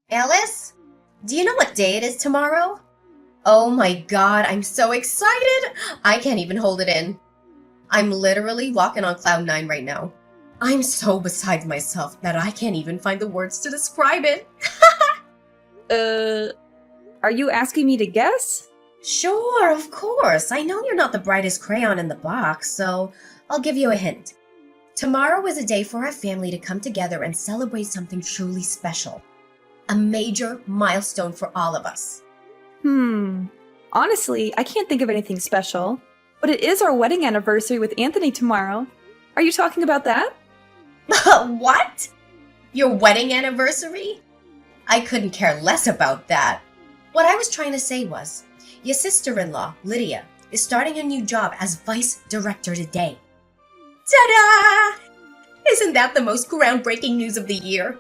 Alice, do you know what day it is tomorrow? Oh my god, I'm so excited! I can't even hold it in. I'm literally walking on cloud nine right now. I'm so beside myself that I can't even find the words to describe it. Uh, are you asking me to guess? Sure, of course. I know you're not the brightest crayon in the box, so I'll give you a hint. Tomorrow is a day for our family to come together and celebrate something truly special. A major milestone for all of us. Honestly, I can't think of anything special. But it is our wedding anniversary with Anthony tomorrow. Are you talking about that? What? Your wedding anniversary? I couldn't care less about that. What I was trying to say was, your sister-in-law, Lydia, is starting a new job as vice director today. Ta-da! Isn't that the most groundbreaking news of the year?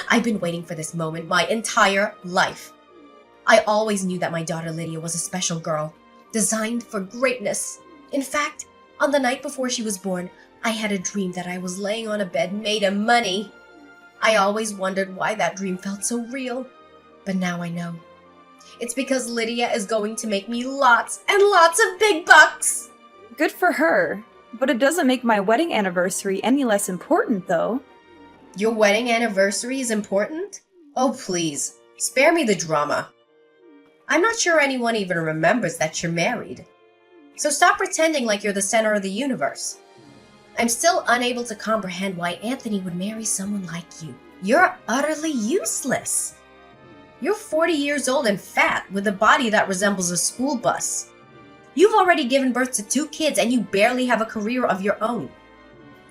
I've been waiting for this moment my entire life. I always knew that my daughter Lydia was a special girl, designed for greatness. In fact, on the night before she was born, I had a dream that I was laying on a bed made of money. I always wondered why that dream felt so real, but now I know. It's because Lydia is going to make me lots and lots of big bucks. Good for her. But it doesn't make my wedding anniversary any less important, though. Your wedding anniversary is important? Oh, please, spare me the drama. I'm not sure anyone even remembers that you're married. So stop pretending like you're the center of the universe. I'm still unable to comprehend why Anthony would marry someone like you. You're utterly useless. You're 40 years old and fat with a body that resembles a school bus. You've already given birth to 2 kids and you barely have a career of your own.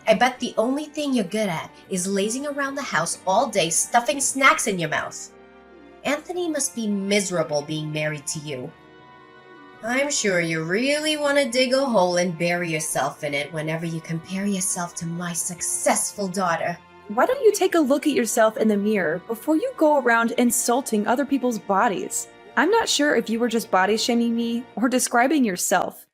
I bet the only thing you're good at is lazing around the house all day stuffing snacks in your mouth. Anthony must be miserable being married to you. I'm sure you really want to dig a hole and bury yourself in it whenever you compare yourself to my successful daughter. Why don't you take a look at yourself in the mirror before you go around insulting other people's bodies? I'm not sure if you were just body shaming me or describing yourself.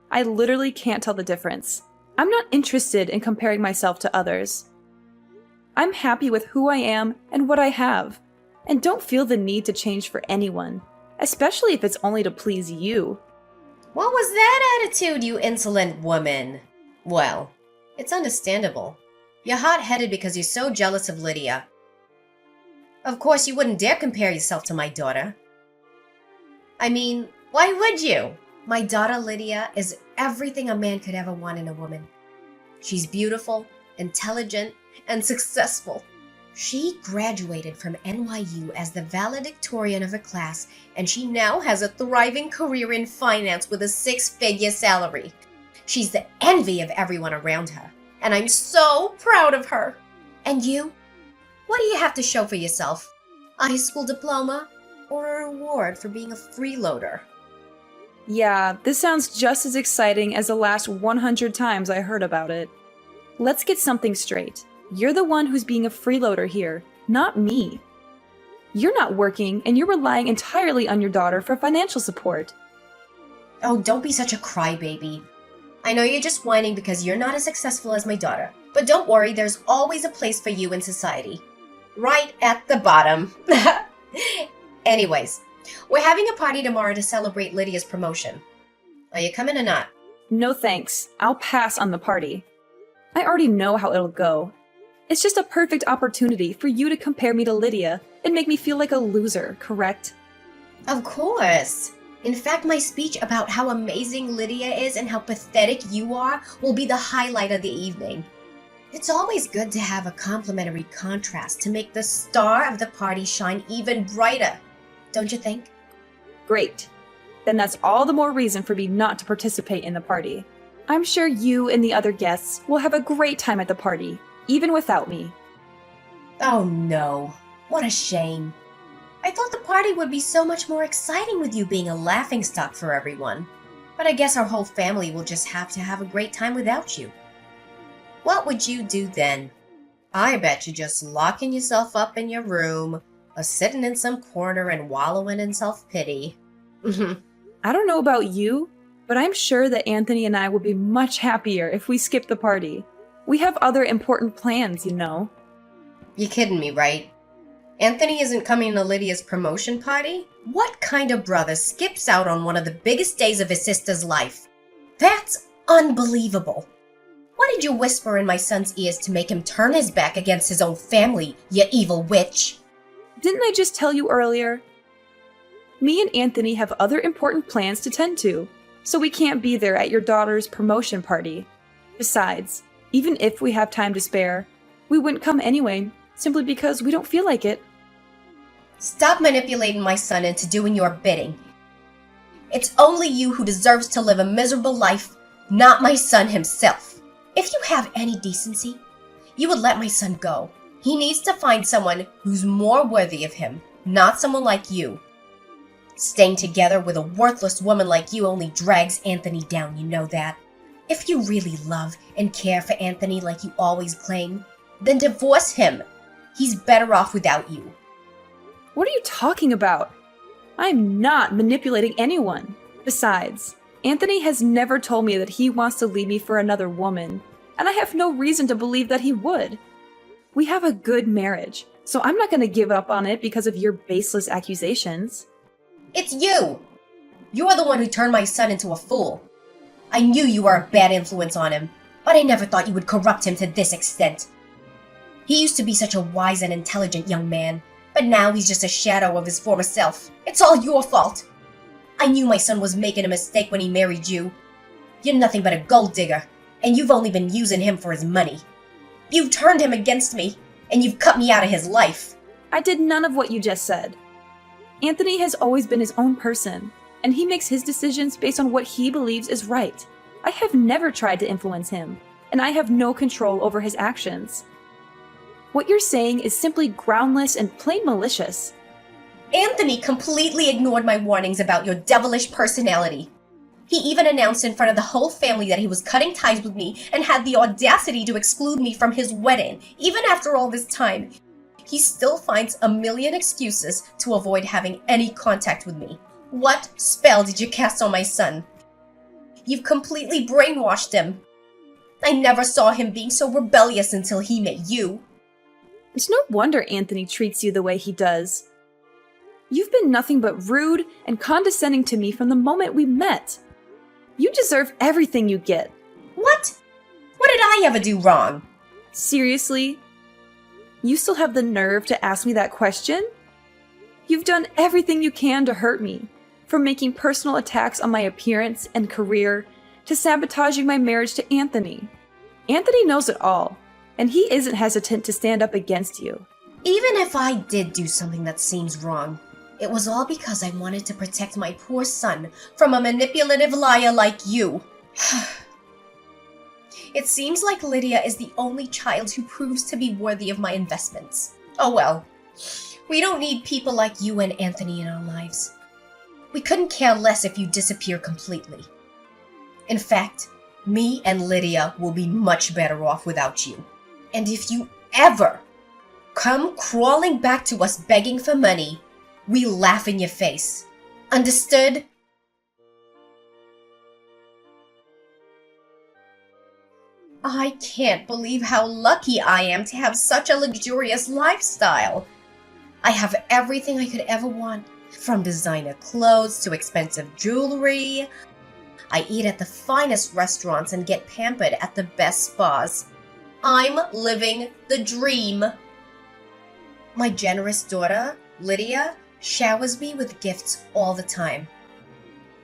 I literally can't tell the difference. I'm not interested in comparing myself to others. I'm happy with who I am and what I have, and don't feel the need to change for anyone, especially if it's only to please you. What was that attitude, you insolent woman? Well, it's understandable. You're hot-headed because you're so jealous of Lydia. Of course, you wouldn't dare compare yourself to my daughter. I mean, why would you? My daughter Lydia is everything a man could ever want in a woman. She's beautiful, intelligent, and successful. She graduated from NYU as the valedictorian of her class, and she now has a thriving career in finance with a 6-figure salary. She's the envy of everyone around her, and I'm so proud of her. And you? What do you have to show for yourself? A high school diploma? Or a reward for being a freeloader? Yeah, this sounds just as exciting as the last 100 times I heard about it. Let's get something straight. You're the one who's being a freeloader here, not me. You're not working, and you're relying entirely on your daughter for financial support. Oh, don't be such a crybaby. I know you're just whining because you're not as successful as my daughter, but don't worry, there's always a place for you in society. Right at the bottom. Anyways, we're having a party tomorrow to celebrate Lydia's promotion. Are you coming or not? No thanks. I'll pass on the party. I already know how it'll go. It's just a perfect opportunity for you to compare me to Lydia and make me feel like a loser, correct? Of course. In fact, my speech about how amazing Lydia is and how pathetic you are will be the highlight of the evening. It's always good to have a complimentary contrast to make the star of the party shine even brighter. Don't you think? Great. Then that's all the more reason for me not to participate in the party. I'm sure you and the other guests will have a great time at the party, even without me. Oh no, what a shame. I thought the party would be so much more exciting with you being a laughingstock for everyone. But I guess our whole family will just have to have a great time without you. What would you do then? I bet you're just locking yourself up in your room, or sitting in some corner and wallowing in self-pity. I don't know about you, but I'm sure that Anthony and I would be much happier if we skipped the party. We have other important plans, you know. You're kidding me, right? Anthony isn't coming to Lydia's promotion party? What kind of brother skips out on one of the biggest days of his sister's life? That's unbelievable. What did you whisper in my son's ears to make him turn his back against his own family, you evil witch? Didn't I just tell you earlier? Me and Anthony have other important plans to tend to, so we can't be there at your daughter's promotion party. Besides, even if we have time to spare, we wouldn't come anyway, simply because we don't feel like it. Stop manipulating my son into doing your bidding. It's only you who deserves to live a miserable life, not my son himself. If you have any decency, you would let my son go. He needs to find someone who's more worthy of him, not someone like you. Staying together with a worthless woman like you only drags Anthony down, you know that. If you really love and care for Anthony like you always claim, then divorce him. He's better off without you. What are you talking about? I'm not manipulating anyone. Besides, Anthony has never told me that he wants to leave me for another woman, and I have no reason to believe that he would. We have a good marriage, so I'm not going to give up on it because of your baseless accusations. It's you! You're the one who turned my son into a fool. I knew you were a bad influence on him, but I never thought you would corrupt him to this extent. He used to be such a wise and intelligent young man, but now he's just a shadow of his former self. It's all your fault. I knew my son was making a mistake when he married you. You're nothing but a gold digger, and you've only been using him for his money. You've turned him against me, and you've cut me out of his life. I did none of what you just said. Anthony has always been his own person, and he makes his decisions based on what he believes is right. I have never tried to influence him, and I have no control over his actions. What you're saying is simply groundless and plain malicious. Anthony completely ignored my warnings about your devilish personality. He even announced in front of the whole family that he was cutting ties with me and had the audacity to exclude me from his wedding. Even after all this time, he still finds a million excuses to avoid having any contact with me. What spell did you cast on my son? You've completely brainwashed him. I never saw him being so rebellious until he met you. It's no wonder Anthony treats you the way he does. You've been nothing but rude and condescending to me from the moment we met. You deserve everything you get. What? What did I ever do wrong? Seriously? You still have the nerve to ask me that question? You've done everything you can to hurt me, from making personal attacks on my appearance and career to sabotaging my marriage to Anthony. Anthony knows it all, and he isn't hesitant to stand up against you. Even if I did do something that seems wrong, it was all because I wanted to protect my poor son from a manipulative liar like you. It seems like Lydia is the only child who proves to be worthy of my investments. Oh well, we don't need people like you and Anthony in our lives. We couldn't care less if you disappear completely. In fact, me and Lydia will be much better off without you. And if you ever come crawling back to us begging for money, we laugh in your face. Understood? I can't believe how lucky I am to have such a luxurious lifestyle. I have everything I could ever want, from designer clothes to expensive jewelry. I eat at the finest restaurants and get pampered at the best spas. I'm living the dream. My generous daughter, Lydia, showers me with gifts all the time.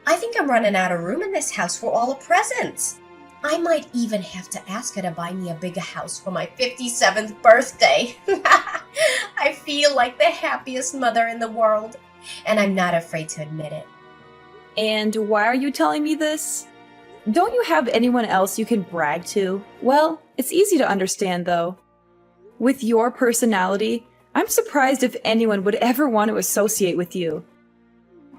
I think I'm running out of room in this house for all the presents. I might even have to ask her to buy me a bigger house for my 57th birthday. I feel like the happiest mother in the world, and I'm not afraid to admit it. And why are you telling me this? Don't you have anyone else you can brag to? Well, it's easy to understand though. With your personality, I'm surprised if anyone would ever want to associate with you.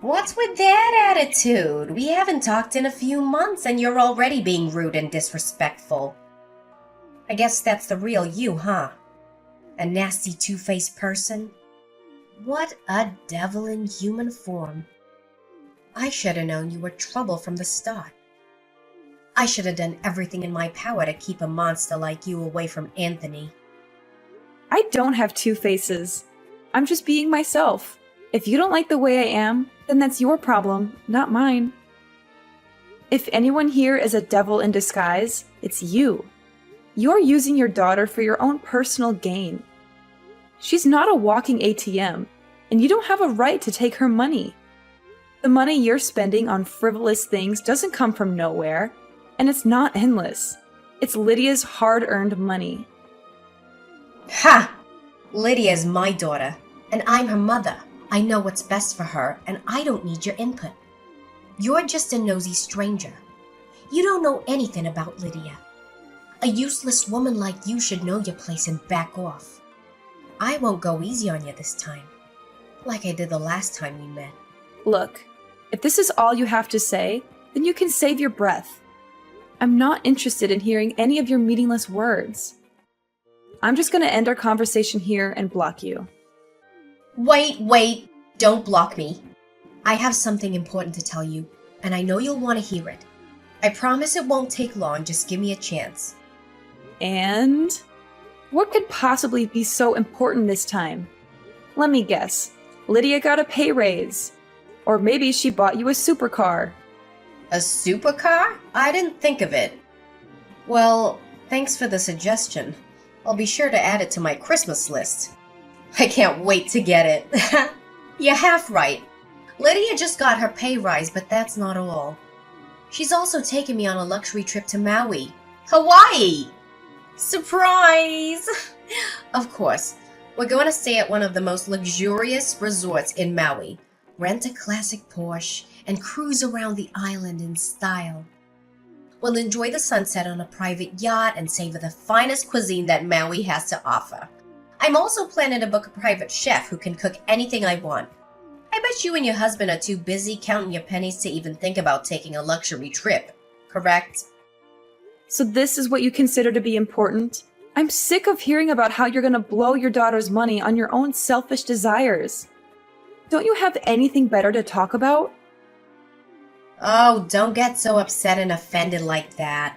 What's with that attitude? We haven't talked in a few months and you're already being rude and disrespectful. I guess that's the real you, huh? A nasty two-faced person? What a devil in human form. I should have known you were trouble from the start. I should have done everything in my power to keep a monster like you away from Anthony. I don't have two faces. I'm just being myself. If you don't like the way I am, then that's your problem, not mine. If anyone here is a devil in disguise, it's you. You're using your daughter for your own personal gain. She's not a walking ATM, and you don't have a right to take her money. The money you're spending on frivolous things doesn't come from nowhere, and it's not endless. It's Lydia's hard-earned money. Ha! Lydia's my daughter, and I'm her mother. I know what's best for her, and I don't need your input. You're just a nosy stranger. You don't know anything about Lydia. A useless woman like you should know your place and back off. I won't go easy on you this time, like I did the last time we met. Look, if this is all you have to say, then you can save your breath. I'm not interested in hearing any of your meaningless words. I'm just going to end our conversation here and block you. Wait, don't block me. I have something important to tell you, and I know you'll want to hear it. I promise it won't take long, just give me a chance. And? What could possibly be so important this time? Let me guess. Lydia got a pay raise. Or maybe she bought you a supercar. A supercar? I didn't think of it. Well, thanks for the suggestion. I'll be sure to add it to my Christmas list. I can't wait to get it. You're half right. Lydia just got her pay rise, but that's not all. She's also taken me on a luxury trip to Maui, Hawaii. Surprise! Of course, we're going to stay at one of the most luxurious resorts in Maui, rent a classic Porsche, and cruise around the island in style. We'll enjoy the sunset on a private yacht and savor the finest cuisine that Maui has to offer. I'm also planning to book a private chef who can cook anything I want. I bet you and your husband are too busy counting your pennies to even think about taking a luxury trip, correct? So this is what you consider to be important? I'm sick of hearing about how you're going to blow your daughter's money on your own selfish desires. Don't you have anything better to talk about? Oh, don't get so upset and offended like that.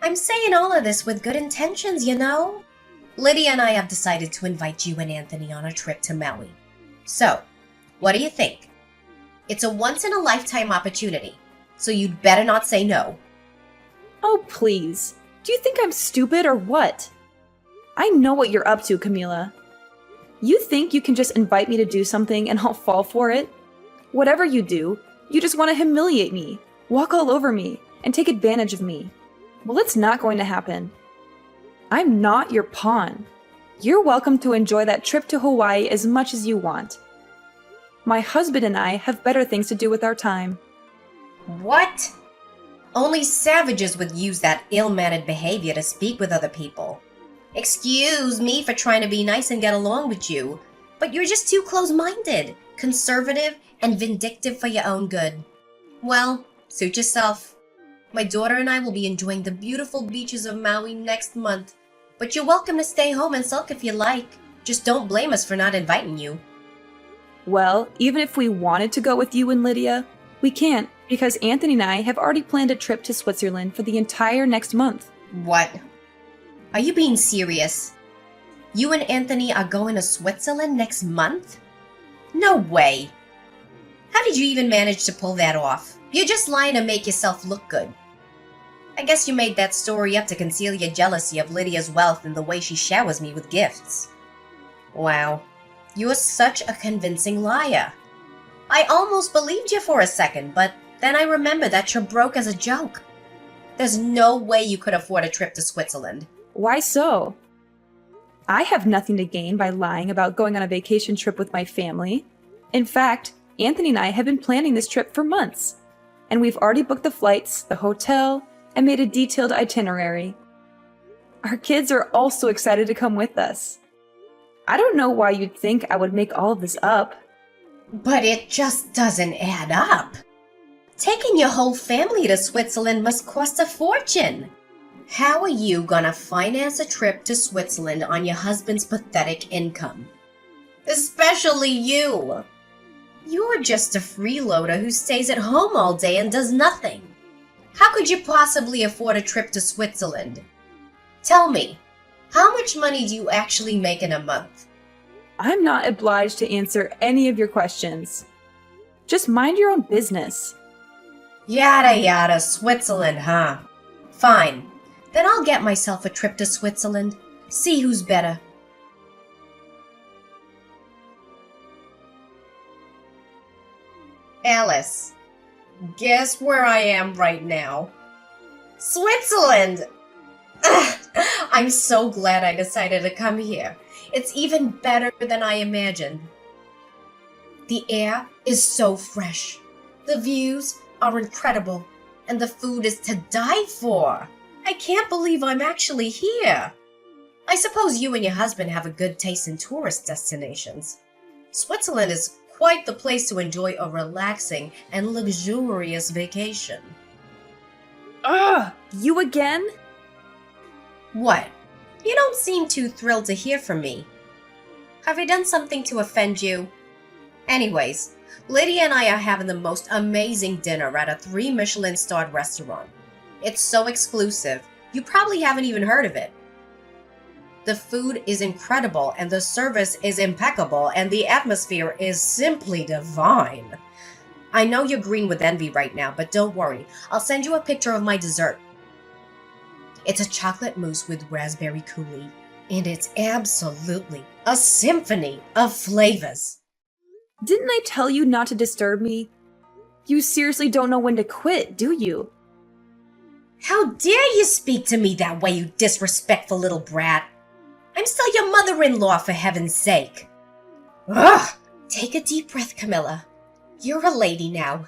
I'm saying all of this with good intentions, you know? Lydia and I have decided to invite you and Anthony on a trip to Maui. So, what do you think? It's a once-in-a-lifetime opportunity, so you'd better not say no. Oh, please. Do you think I'm stupid or what? I know what you're up to, Camila. You think you can just invite me to do something and I'll fall for it? Whatever you do, you just want to humiliate me, walk all over me, and take advantage of me. Well, it's not going to happen. I'm not your pawn. You're welcome to enjoy that trip to Hawaii as much as you want. My husband and I have better things to do with our time. What? Only savages would use that ill-mannered behavior to speak with other people. Excuse me for trying to be nice and get along with you, but you're just too close-minded, conservative, and vindictive for your own good. Well, suit yourself. My daughter and I will be enjoying the beautiful beaches of Maui next month, but you're welcome to stay home and sulk if you like. Just don't blame us for not inviting you. Well, even if we wanted to go with you and Lydia, we can't because Anthony and I have already planned a trip to Switzerland for the entire next month. What? Are you being serious? You and Anthony are going to Switzerland next month? No way. How did you even manage to pull that off? You're just lying to make yourself look good. I guess you made that story up to conceal your jealousy of Lydia's wealth and the way she showers me with gifts. Wow, you're such a convincing liar. I almost believed you for a second, but then I remembered that you're broke as a joke. There's no way you could afford a trip to Switzerland. Why so? I have nothing to gain by lying about going on a vacation trip with my family. In fact, Anthony and I have been planning this trip for months, and we've already booked the flights, the hotel, and made a detailed itinerary. Our kids are also excited to come with us. I don't know why you'd think I would make all of this up. But it just doesn't add up. Taking your whole family to Switzerland must cost a fortune. How are you gonna finance a trip to Switzerland on your husband's pathetic income? Especially you. You're just a freeloader who stays at home all day and does nothing. How could you possibly afford a trip to Switzerland? Tell me, how much money do you actually make in a month? I'm not obliged to answer any of your questions. Just mind your own business. Yada yada, Switzerland, huh? Fine. Then I'll get myself a trip to Switzerland. See who's better. Alice, guess where I am right now? Switzerland! Ugh, I'm so glad I decided to come here. It's even better than I imagined. The air is so fresh. The views are incredible. And the food is to die for. I can't believe I'm actually here. I suppose you and your husband have a good taste in tourist destinations. Switzerland is quite the place to enjoy a relaxing and luxurious vacation. Ugh! You again? What? You don't seem too thrilled to hear from me. Have I done something to offend you? Anyways, Lydia and I are having the most amazing dinner at a 3 Michelin-starred restaurant. It's so exclusive, you probably haven't even heard of it. The food is incredible, and the service is impeccable, and the atmosphere is simply divine. I know you're green with envy right now, but don't worry. I'll send you a picture of my dessert. It's a chocolate mousse with raspberry coulis, and it's absolutely a symphony of flavors. Didn't I tell you not to disturb me? You seriously don't know when to quit, do you? How dare you speak to me that way, you disrespectful little brat? I'm still your mother-in-law, for heaven's sake. Ugh! Take a deep breath, Camilla. You're a lady now,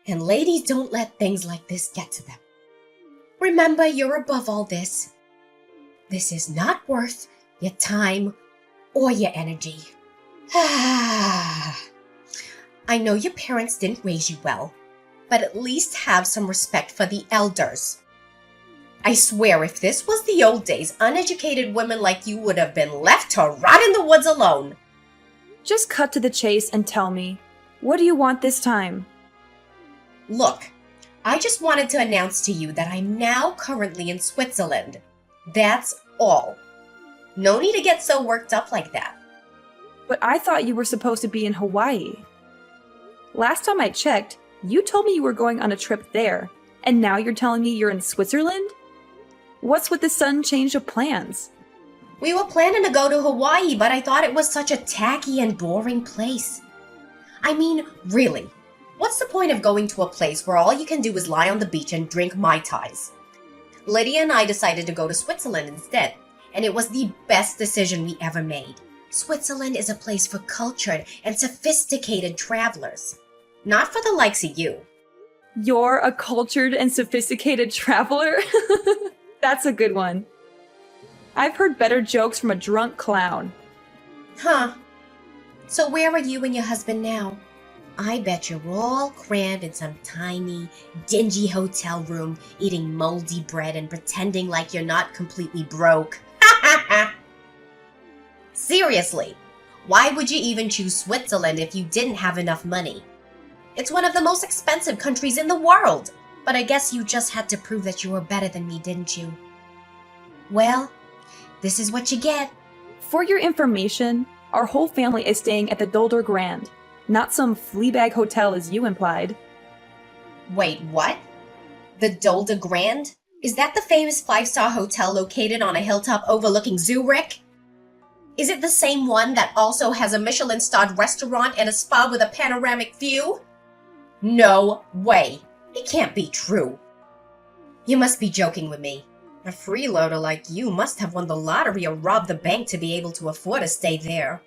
and ladies don't let things like this get to them. Remember, you're above all this. This is not worth your time or your energy. I know your parents didn't raise you well, but at least have some respect for the elders. I swear, if this was the old days, uneducated women like you would have been left to rot in the woods alone. Just cut to the chase and tell me, what do you want this time? Look, I just wanted to announce to you that I'm now currently in Switzerland. That's all. No need to get so worked up like that. But I thought you were supposed to be in Hawaii. Last time I checked, you told me you were going on a trip there, and now you're telling me you're in Switzerland? What's with the sudden change of plans? We were planning to go to Hawaii, but I thought it was such a tacky and boring place. I mean, really, what's the point of going to a place where all you can do is lie on the beach and drink Mai Tais? Lydia and I decided to go to Switzerland instead, and it was the best decision we ever made. Switzerland is a place for cultured and sophisticated travelers, not for the likes of you. You're a cultured and sophisticated traveler? That's a good one. I've heard better jokes from a drunk clown. Huh. So where are you and your husband now? I bet you're all crammed in some tiny, dingy hotel room, eating moldy bread and pretending like you're not completely broke. Seriously, why would you even choose Switzerland if you didn't have enough money? It's one of the most expensive countries in the world. But I guess you just had to prove that you were better than me, didn't you? Well, this is what you get. For your information, our whole family is staying at the Dolder Grand, not some fleabag hotel as you implied. Wait, what? The Dolder Grand? Is that the famous 5-star hotel located on a hilltop overlooking Zurich? Is it the same one that also has a Michelin-starred restaurant and a spa with a panoramic view? No way. It can't be true. You must be joking with me. A freeloader like you must have won the lottery or robbed the bank to be able to afford to stay there.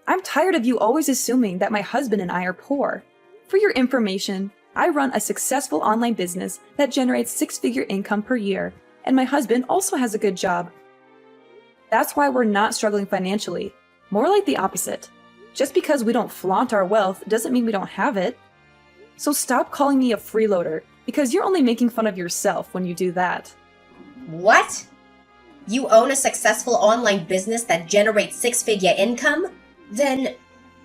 I'm tired of you always assuming that my husband and I are poor. For your information, I run a successful online business that generates 6-figure income per year, and my husband also has a good job. That's why we're not struggling financially. More like the opposite. Just because we don't flaunt our wealth doesn't mean we don't have it. So stop calling me a freeloader, because you're only making fun of yourself when you do that. What? You own a successful online business that generates 6-figure income? Then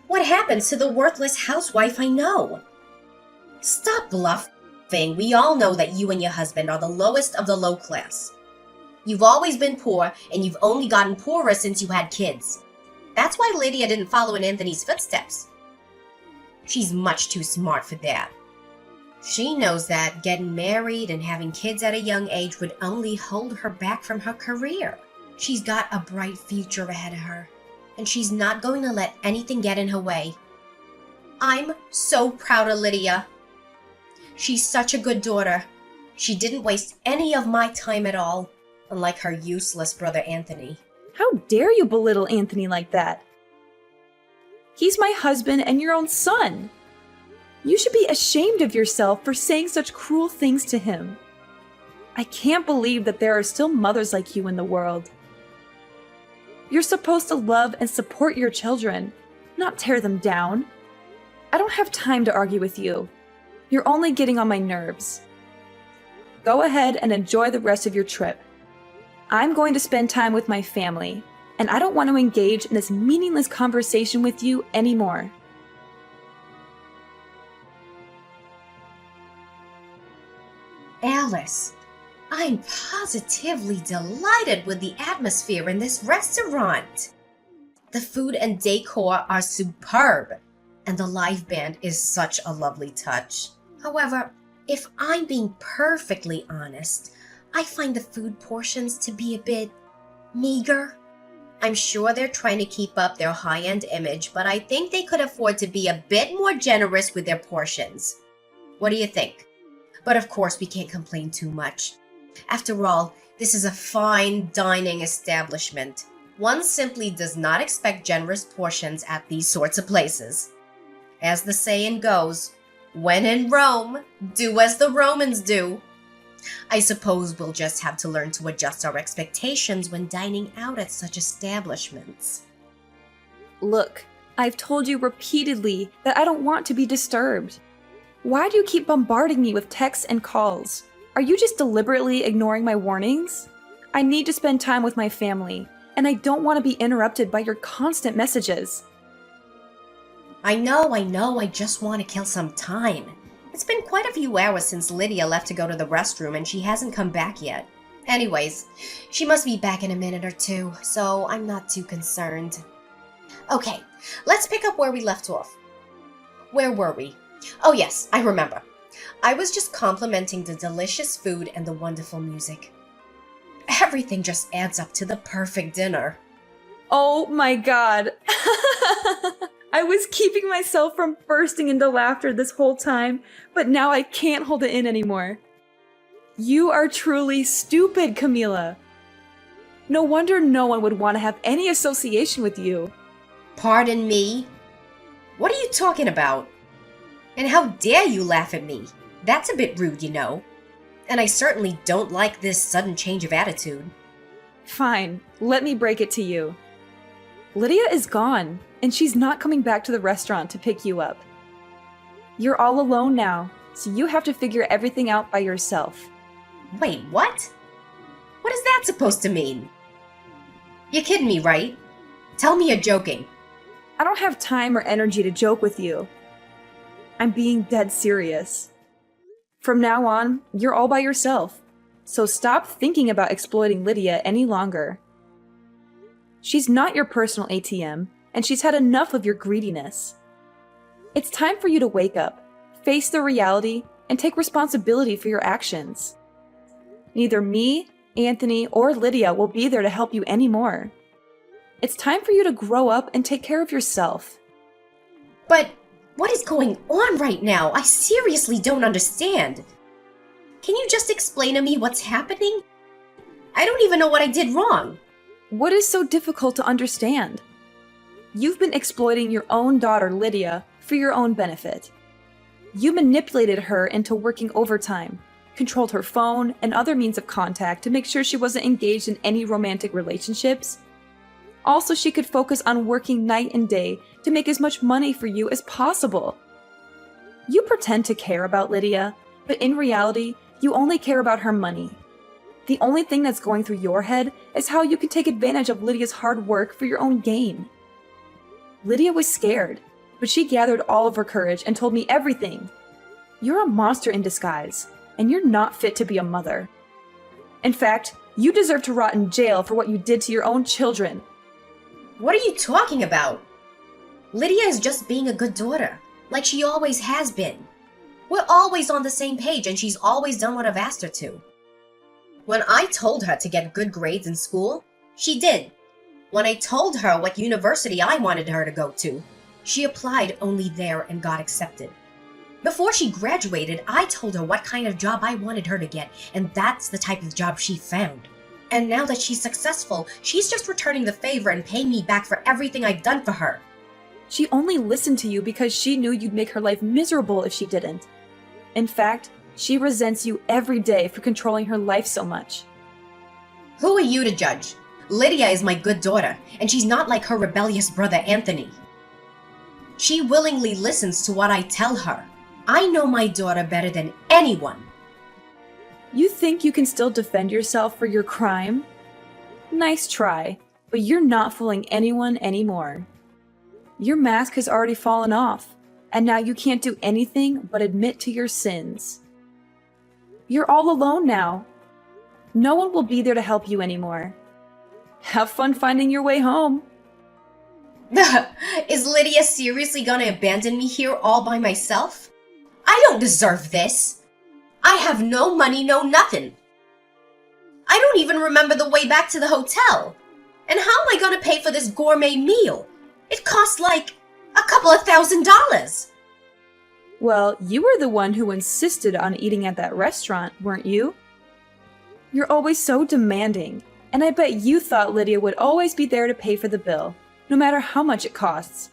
what happens to the worthless housewife I know? Stop bluffing. We all know that you and your husband are the lowest of the low class. You've always been poor, and you've only gotten poorer since you had kids. That's why Lydia didn't follow in Anthony's footsteps. She's much too smart for that. She knows that getting married and having kids at a young age would only hold her back from her career. She's got a bright future ahead of her, and she's not going to let anything get in her way. I'm so proud of Lydia. She's such a good daughter. She didn't waste any of my time at all, unlike her useless brother Anthony. How dare you belittle Anthony like that? He's my husband and your own son. You should be ashamed of yourself for saying such cruel things to him. I can't believe that there are still mothers like you in the world. You're supposed to love and support your children, not tear them down. I don't have time to argue with you. You're only getting on my nerves. Go ahead and enjoy the rest of your trip. I'm going to spend time with my family, and I don't want to engage in this meaningless conversation with you anymore. Alice, I'm positively delighted with the atmosphere in this restaurant. The food and decor are superb, and the live band is such a lovely touch. However, if I'm being perfectly honest, I find the food portions to be a bit meager. I'm sure they're trying to keep up their high-end image, but I think they could afford to be a bit more generous with their portions. What do you think? But of course, we can't complain too much. After all, this is a fine dining establishment. One simply does not expect generous portions at these sorts of places. As the saying goes, when in Rome, do as the Romans do. I suppose we'll just have to learn to adjust our expectations when dining out at such establishments. Look, I've told you repeatedly that I don't want to be disturbed. Why do you keep bombarding me with texts and calls? Are you just deliberately ignoring my warnings? I need to spend time with my family, and I don't want to be interrupted by your constant messages. I know, I just want to kill some time. It's been quite a few hours since Lydia left to go to the restroom and she hasn't come back yet. Anyways, she must be back in a minute or two, so I'm not too concerned. Okay, let's pick up where we left off. Where were we? Oh yes, I remember. I was just complimenting the delicious food and the wonderful music. Everything just adds up to the perfect dinner. Oh my god. I was keeping myself from bursting into laughter this whole time, but now I can't hold it in anymore. You are truly stupid, Camila. No wonder no one would want to have any association with you. Pardon me? What are you talking about? And how dare you laugh at me? That's a bit rude, you know. And I certainly don't like this sudden change of attitude. Fine, let me break it to you. Lydia is gone, and she's not coming back to the restaurant to pick you up. You're all alone now, so you have to figure everything out by yourself. Wait, what? What is that supposed to mean? You're kidding me, right? Tell me you're joking. I don't have time or energy to joke with you. I'm being dead serious. From now on, you're all by yourself, so stop thinking about exploiting Lydia any longer. She's not your personal ATM, and she's had enough of your greediness. It's time for you to wake up, face the reality, and take responsibility for your actions. Neither me, Anthony, or Lydia will be there to help you anymore. It's time for you to grow up and take care of yourself. But what is going on right now? I seriously don't understand. Can you just explain to me what's happening? I don't even know what I did wrong. What is so difficult to understand? You've been exploiting your own daughter, Lydia, for your own benefit. You manipulated her into working overtime, controlled her phone and other means of contact to make sure she wasn't engaged in any romantic relationships. Also, she could focus on working night and day to make as much money for you as possible. You pretend to care about Lydia, but in reality, you only care about her money. The only thing that's going through your head is how you can take advantage of Lydia's hard work for your own gain. Lydia was scared, but she gathered all of her courage and told me everything. You're a monster in disguise, and you're not fit to be a mother. In fact, you deserve to rot in jail for what you did to your own children. What are you talking about? Lydia is just being a good daughter, like she always has been. We're always on the same page and she's always done what I've asked her to. When I told her to get good grades in school, she did. When I told her what university I wanted her to go to, she applied only there and got accepted. Before she graduated, I told her what kind of job I wanted her to get, and that's the type of job she found. And now that she's successful, she's just returning the favor and paying me back for everything I've done for her. She only listened to you because she knew you'd make her life miserable if she didn't. In fact, she resents you every day for controlling her life so much. Who are you to judge? Lydia is my good daughter, and she's not like her rebellious brother Anthony. She willingly listens to what I tell her. I know my daughter better than anyone. You think you can still defend yourself for your crime? Nice try, but you're not fooling anyone anymore. Your mask has already fallen off, and now you can't do anything but admit to your sins. You're all alone now. No one will be there to help you anymore. Have fun finding your way home. Is Lydia seriously gonna abandon me here all by myself? I don't deserve this. I have no money, no nothing. I don't even remember the way back to the hotel. And how am I gonna pay for this gourmet meal? It cost like a couple of $1,000s. Well, you were the one who insisted on eating at that restaurant, weren't you? You're always so demanding, and I bet you thought Lydia would always be there to pay for the bill, no matter how much it costs.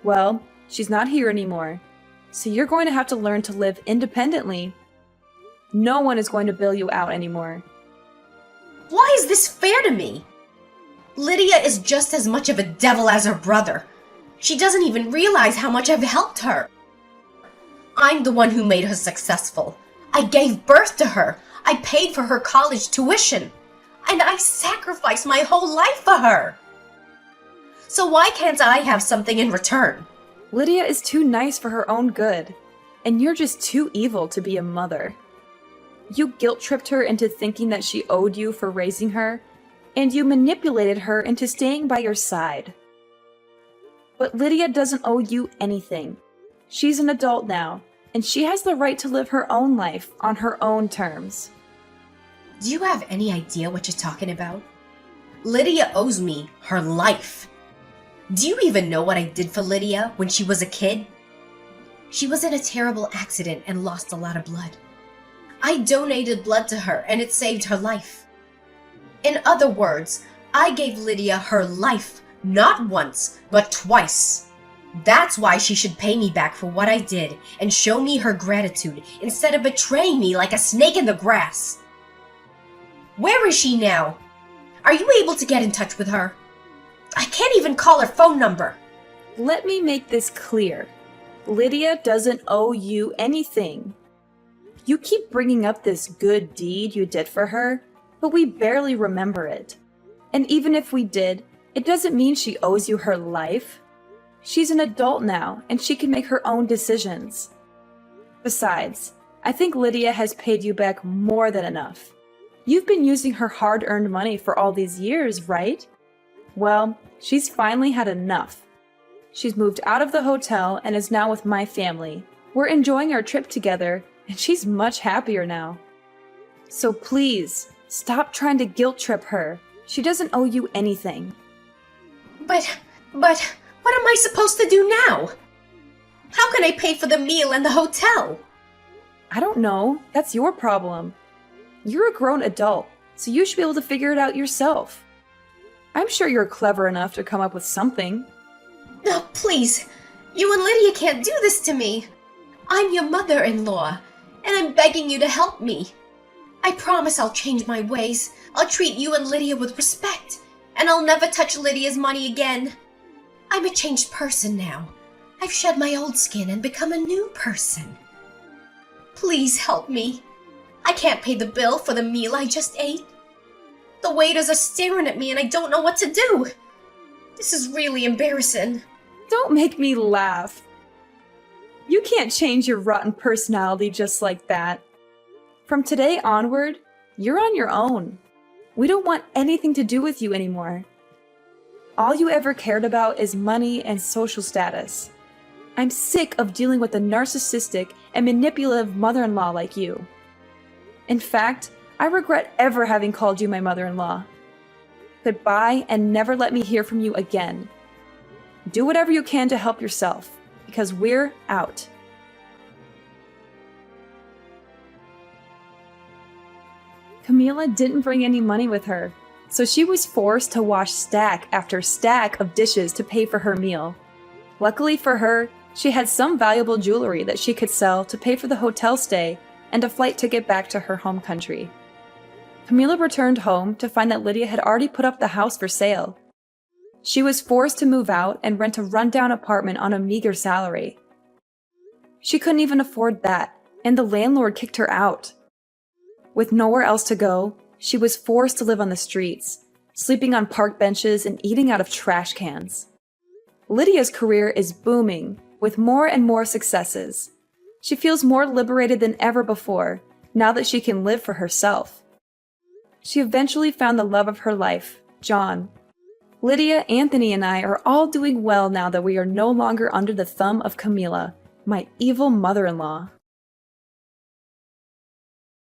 Well, she's not here anymore, so you're going to have to learn to live independently. No one is going to bail you out anymore. Why is this fair to me? Lydia is just as much of a devil as her brother. She doesn't even realize how much I've helped her. I'm the one who made her successful. I gave birth to her. I paid for her college tuition. And I sacrificed my whole life for her. So why can't I have something in return? Lydia is too nice for her own good, and you're just too evil to be a mother. You guilt-tripped her into thinking that she owed you for raising her, and you manipulated her into staying by your side. But Lydia doesn't owe you anything. She's an adult now, and she has the right to live her own life on her own terms. Do you have any idea what you're talking about? Lydia owes me her life. Do you even know what I did for Lydia when she was a kid? She was in a terrible accident and lost a lot of blood. I donated blood to her and it saved her life. In other words, I gave Lydia her life, not once, but twice. That's why she should pay me back for what I did and show me her gratitude instead of betraying me like a snake in the grass. Where is she now? Are you able to get in touch with her? I can't even call her phone number. Let me make this clear. Lydia doesn't owe you anything. You keep bringing up this good deed you did for her, but we barely remember it. And even if we did, it doesn't mean she owes you her life. She's an adult now, and she can make her own decisions. Besides, I think Lydia has paid you back more than enough. You've been using her hard-earned money for all these years, right? Well, she's finally had enough. She's moved out of the hotel and is now with my family. We're enjoying our trip together, and she's much happier now. So please, stop trying to guilt-trip her. She doesn't owe you anything. But, what am I supposed to do now? How can I pay for the meal and the hotel? I don't know. That's your problem. You're a grown adult, so you should be able to figure it out yourself. I'm sure you're clever enough to come up with something. Oh, please. You and Lydia can't do this to me. I'm your mother-in-law, and I'm begging you to help me. I promise I'll change my ways. I'll treat you and Lydia with respect, and I'll never touch Lydia's money again. I'm a changed person now. I've shed my old skin and become a new person. Please help me. I can't pay the bill for the meal I just ate. The waiters are staring at me and I don't know what to do. This is really embarrassing. Don't make me laugh. You can't change your rotten personality just like that. From today onward, you're on your own. We don't want anything to do with you anymore. All you ever cared about is money and social status. I'm sick of dealing with a narcissistic and manipulative mother-in-law like you. In fact, I regret ever having called you my mother-in-law. Goodbye, and never let me hear from you again. Do whatever you can to help yourself, because we're out. Camila didn't bring any money with her, so she was forced to wash stack after stack of dishes to pay for her meal. Luckily for her, she had some valuable jewelry that she could sell to pay for the hotel stay and a flight ticket back to her home country. Camila returned home to find that Lydia had already put up the house for sale. She was forced to move out and rent a rundown apartment on a meager salary. She couldn't even afford that, and the landlord kicked her out. With nowhere else to go, she was forced to live on the streets, sleeping on park benches and eating out of trash cans. Lydia's career is booming, with more and more successes. She feels more liberated than ever before, now that she can live for herself. She eventually found the love of her life, John. Lydia, Anthony, and I are all doing well now that we are no longer under the thumb of Camila, my evil mother-in-law.